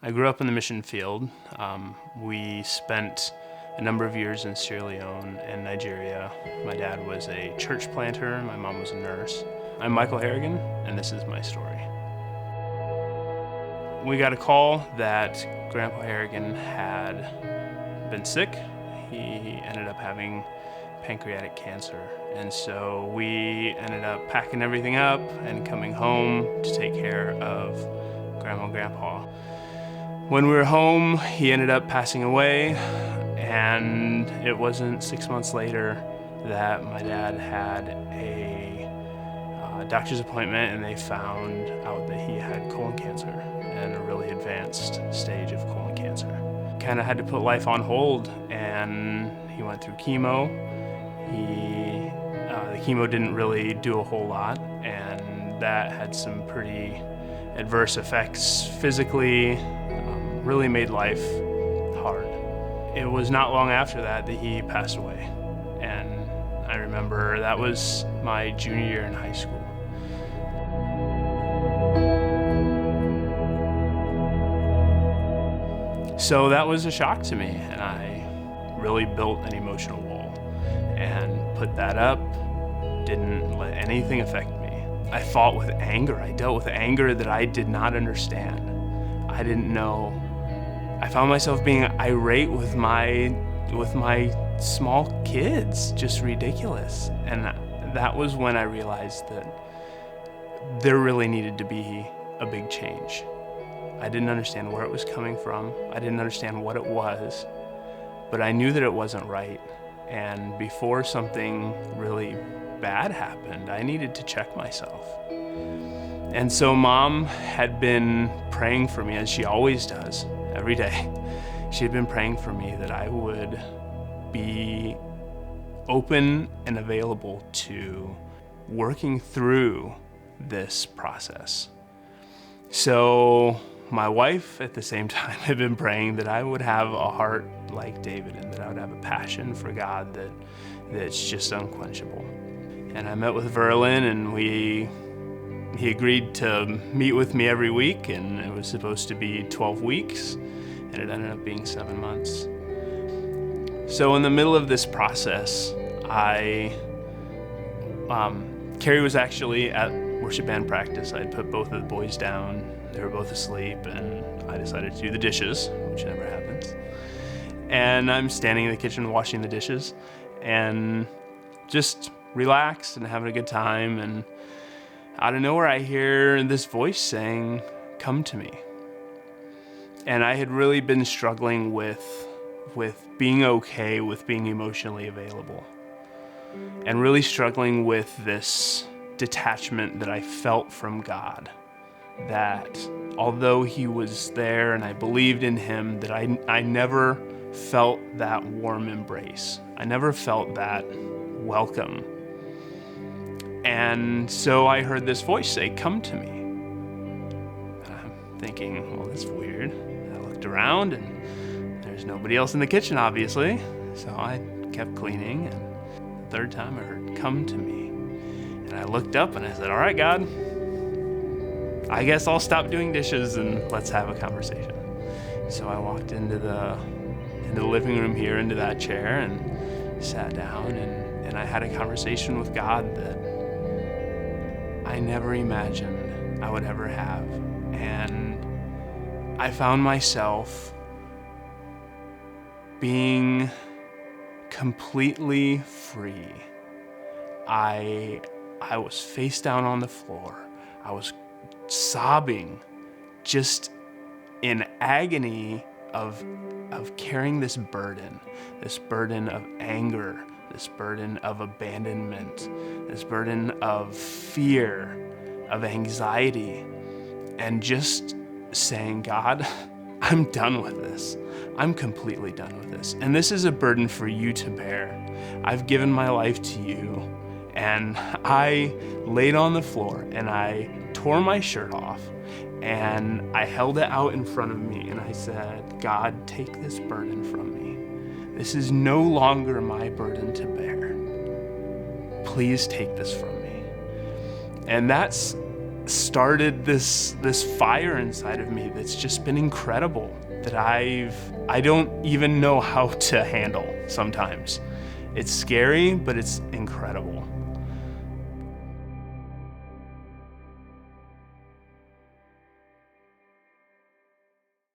I grew up in the mission field. We spent a number of years in Sierra Leone and Nigeria. My dad was a church planter, my mom was a nurse. I'm Michael Harrigan, and this is my story. We got a call that Grandpa Harrigan had been sick. He ended up having pancreatic cancer. And so we ended up packing everything up and coming home to take care of Grandma and Grandpa. When we were home, he ended up passing away, and it wasn't 6 months later that my dad had a doctor's appointment, and they found out that he had colon cancer and a really advanced stage of colon cancer. Kind of had to put life on hold, and he went through chemo. The chemo didn't really do a whole lot, and that had some pretty adverse effects physically. Really made life hard. It was not long after that he passed away. And I remember that was my junior year in high school. So that was a shock to me, and I really built an emotional wall and put that up, didn't let anything affect me. I fought with anger. I dealt with anger that I did not understand. I didn't know. I found myself being irate with my small kids, just ridiculous. And that was when I realized that there really needed to be a big change. I didn't understand where it was coming from. I didn't understand what it was, but I knew that it wasn't right. And before something really bad happened, I needed to check myself. And so Mom had been praying for me, as she always does, every day. She had been praying for me that I would be open and available to working through this process. So my wife at the same time had been praying that I would have a heart like David, and that I would have a passion for God that's just unquenchable. And I met with Verlin, and he agreed to meet with me every week, and it was supposed to be 12 weeks, and it ended up being 7 months. So in the middle of this process, Carrie was actually at worship band practice. I'd put both of the boys down. They were both asleep, and I decided to do the dishes, which never happens. And I'm standing in the kitchen washing the dishes and just relaxed and having a good time, and out of nowhere I hear this voice saying, "Come to me." And I had really been struggling with being okay with being emotionally available, and really struggling with this detachment that I felt from God, that although he was there and I believed in him, that I never felt that warm embrace. I never felt that welcome. And so I heard this voice say, "Come to me." And I'm thinking, well, that's weird. I looked around, and there's nobody else in the kitchen, obviously. So I kept cleaning, and the third time I heard, "Come to me." And I looked up and I said, "All right, God, I guess I'll stop doing dishes and let's have a conversation." So I walked into the living room here, into that chair, and sat down, and I had a conversation with God that I never imagined I would ever have. And I found myself being completely free. I was face down on the floor. I was sobbing, just in agony of carrying this burden of anger, this burden of abandonment, this burden of fear, of anxiety, and just saying, "God, I'm done with this. I'm completely done with this. And this is a burden for you to bear. I've given my life to you." And I laid on the floor, and I tore my shirt off, and I held it out in front of me, and I said, "God, take this burden from me. This is no longer my burden to bear. Please take this from me." And that's started this fire inside of me that's just been incredible, that I don't even know how to handle sometimes. It's scary, but it's incredible.